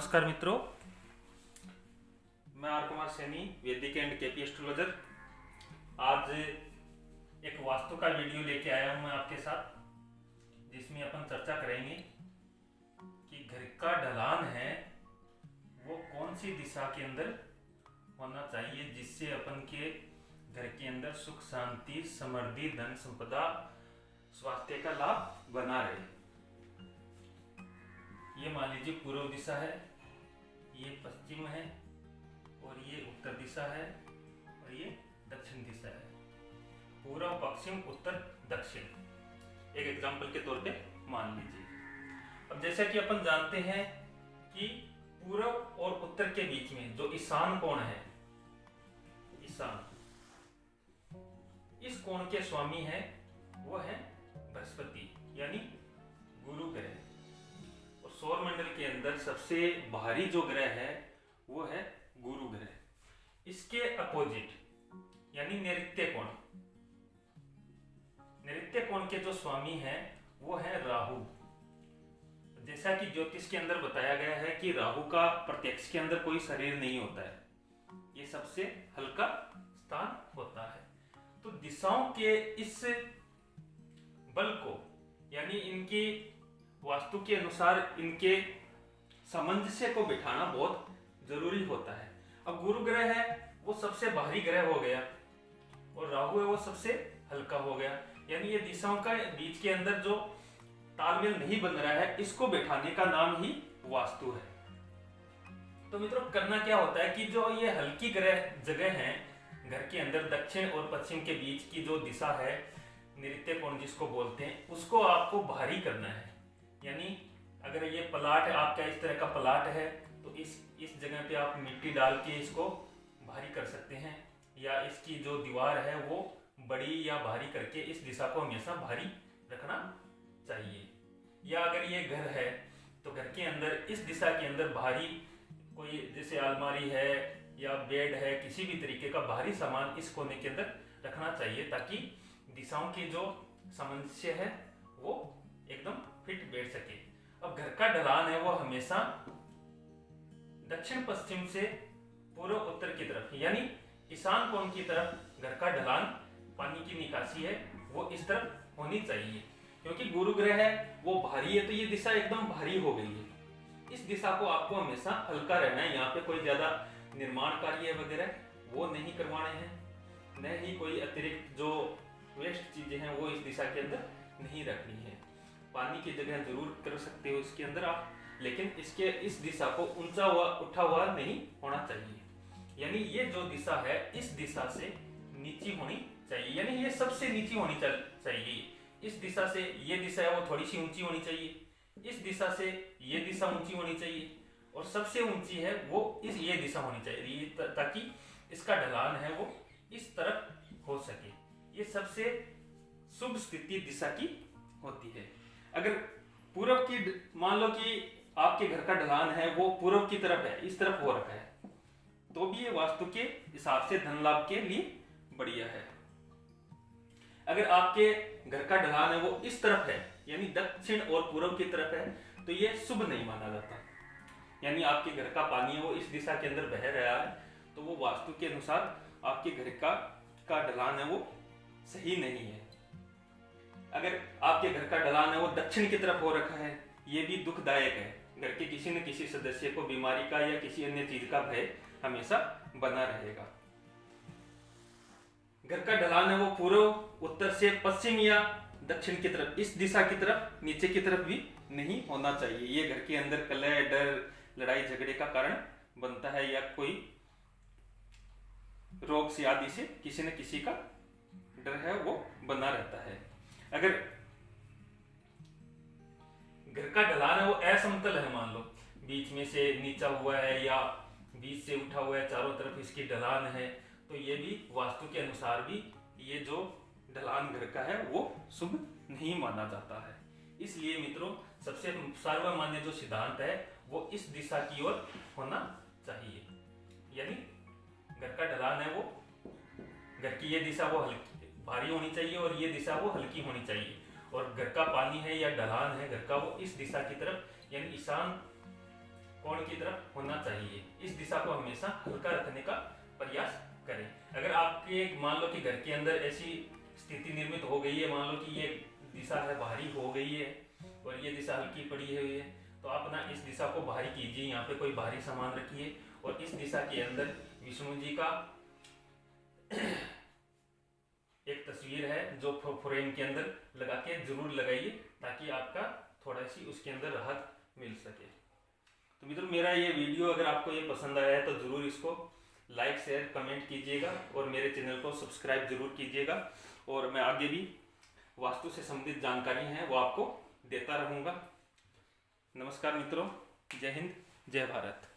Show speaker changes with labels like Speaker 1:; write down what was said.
Speaker 1: नमस्कार मित्रों, मैं आर कुमार सैनी, वैदिक एंड केपी एस्ट्रोलॉजर। आज एक वास्तु का वीडियो लेके आया हूं मैं आपके साथ, जिसमें अपन चर्चा करेंगे कि घर का ढलान है वो कौन सी दिशा के अंदर होना चाहिए, जिससे अपन के घर के अंदर सुख शांति समृद्धि धन संपदा स्वास्थ्य का लाभ बना रहे। ये मान लीजिए पूर्व दिशा है, ये पश्चिम है और ये उत्तर दिशा है और ये दक्षिण दिशा है। पूर्व पश्चिम उत्तर दक्षिण एक एग्जांपल के तौर पे मान लीजिए। अब जैसा कि अपन जानते हैं कि पूर्व और उत्तर के बीच में जो ईशान कोण है, ईशान, इस कोण के स्वामी है वो है बृहस्पति यानी गुरु ग्रह। और सौर मंडल के अंदर सबसे भारी जो ग्रह है वो है गुरु ग्रह। इसके अपोजिट यानी नैऋत्य कोण, नैऋत्य कोण के जो स्वामी है वो है राहु। जैसा कि ज्योतिष के अंदर बताया गया है कि राहु का प्रत्यक्ष के अंदर कोई शरीर नहीं होता है, ये सबसे हल्का स्थान होता है। तो दिशाओं के इस बल को यानी इनकी वास्तु के अनुसार इनके सामंजस्य को बिठाना बहुत जरूरी होता है। अब गुरु ग्रह है वो सबसे भारी ग्रह हो गया और राहु है वो सबसे हल्का हो गया, यानी ये दिशाओं का बीच के अंदर जो तालमेल नहीं बन रहा है, इसको बिठाने का नाम ही वास्तु है। तो मित्रों, करना क्या होता है कि जो ये हल्की ग्रह जगह है घर के अंदर, दक्षिण और पश्चिम के बीच की जो दिशा है नैऋत्य कोण जिसको बोलते हैं, उसको आपको भारी करना है। यानी अगर ये प्लाट है आपका, इस तरह का प्लाट है, तो इस जगह पे आप मिट्टी डाल के इसको भारी कर सकते हैं, या इसकी जो दीवार है वो बड़ी या भारी करके इस दिशा को हमेशा भारी रखना चाहिए। या अगर ये घर है तो घर के अंदर इस दिशा के अंदर भारी कोई जैसे अलमारी है या बेड है, किसी भी तरीके का भारी सामान इस कोने के अंदर रखना चाहिए, ताकि दिशाओं की जो सामंजस्य है वो एकदम फिट बैठ सके। अब घर का ढलान है वो हमेशा दक्षिण पश्चिम से पूर्व उत्तर की तरफ यानी ईशान कोण की तरफ घर का ढलान, पानी की निकासी है वो इस तरफ होनी चाहिए। क्योंकि गुरु ग्रह है वो भारी है तो ये दिशा एकदम भारी हो गई है। इस दिशा को आपको हमेशा हल्का रहना है। यहाँ पे कोई ज्यादा निर्माण कार्य वगैरह वो नहीं करवाने हैं, न ही कोई अतिरिक्त जो वेस्ट चीजें हैं वो इस दिशा के अंदर नहीं रखनी है। पानी की जगह जरूर कर सकते हो इसके अंदर आप, लेकिन इसके इस दिशा को ऊंचा हुआ उठा हुआ नहीं होना चाहिए। यानी ये जो दिशा है इस दिशा से नीची होनी चाहिए, यानी ये सबसे नीची होनी चाहिए। इस दिशा से ये दिशा है वो थोड़ी सी ऊंची होनी चाहिए, इस दिशा से ये दिशा ऊंची होनी चाहिए, और सबसे ऊंची है वो ये दिशा होनी चाहिए, ताकि इसका ढलान है वो इस तरफ हो सके। ये सबसे शुभ स्थिति दिशा की होती है। अगर पूर्व की, मान लो कि आपके घर का ढलान है वो पूर्व की तरफ है, इस तरफ हो रखा है, तो भी ये वास्तु के हिसाब से धन लाभ के लिए बढ़िया है। अगर आपके घर का ढलान है वो इस तरफ है यानी दक्षिण और पूर्व की तरफ है, तो ये शुभ नहीं माना जाता। यानी आपके घर का पानी है वो इस दिशा के अंदर बह रहा है, तो वो वास्तु के अनुसार आपके घर का ढलान है वो सही नहीं है। अगर आपके घर का ढलान है वो दक्षिण की तरफ हो रखा है, ये भी दुखदायक है। घर के किसी न किसी सदस्य को बीमारी का या किसी अन्य चीज का भय हमेशा बना रहेगा। घर का ढलान है वो पूर्व, उत्तर से पश्चिम या दक्षिण की तरफ, इस दिशा की तरफ, नीचे की तरफ भी नहीं होना चाहिए। ये घर के अंदर कलह, डर, लड़ाई झगड़े का कारण बनता है, या कोई रोग से आदि से किसी न किसी का डर है वो बना रहता है। अगर घर का ढलान है वो असमतल है, मान लो बीच में से नीचा हुआ है या बीच से उठा हुआ है, चारों तरफ इसकी ढलान है, तो ये भी वास्तु के अनुसार भी ये जो ढलान घर का है वो शुभ नहीं माना जाता है। इसलिए मित्रों, सबसे सर्वमान्य जो सिद्धांत है वो इस दिशा की ओर होना चाहिए। यानी घर का ढलान है वो, घर की ये दिशा वो हल्की भारी होनी चाहिए और ये दिशा वो हल्की होनी चाहिए, और घर का पानी है या ढलान है घर का वो इस दिशा की तरफ यानी ईशान कोण की तरफ होना चाहिए। इस दिशा को हमेशा हल्का रखने का प्रयास करें। अगर आपके मान लो कि घर के अंदर ऐसी स्थिति निर्मित हो गई है, मान लो कि ये दिशा है भारी हो गई है और ये दिशा हल्की पड़ी हुई है, तो आप ना इस दिशा को भारी कीजिए। यहाँ पे कोई भारी सामान रखिए और इस दिशा के अंदर विष्णु जी का एक तस्वीर है जो फ्रेम के अंदर लगा के जरूर लगाइए, ताकि आपका थोड़ा सी उसके अंदर राहत मिल सके। तो मित्रों, मेरा ये वीडियो अगर आपको ये पसंद आया है तो जरूर इसको लाइक शेयर कमेंट कीजिएगा और मेरे चैनल को सब्सक्राइब जरूर कीजिएगा। और मैं आगे भी वास्तु से संबंधित जानकारी है वो आपको देता रहूँगा। नमस्कार मित्रों, जय हिंद, जय भारत।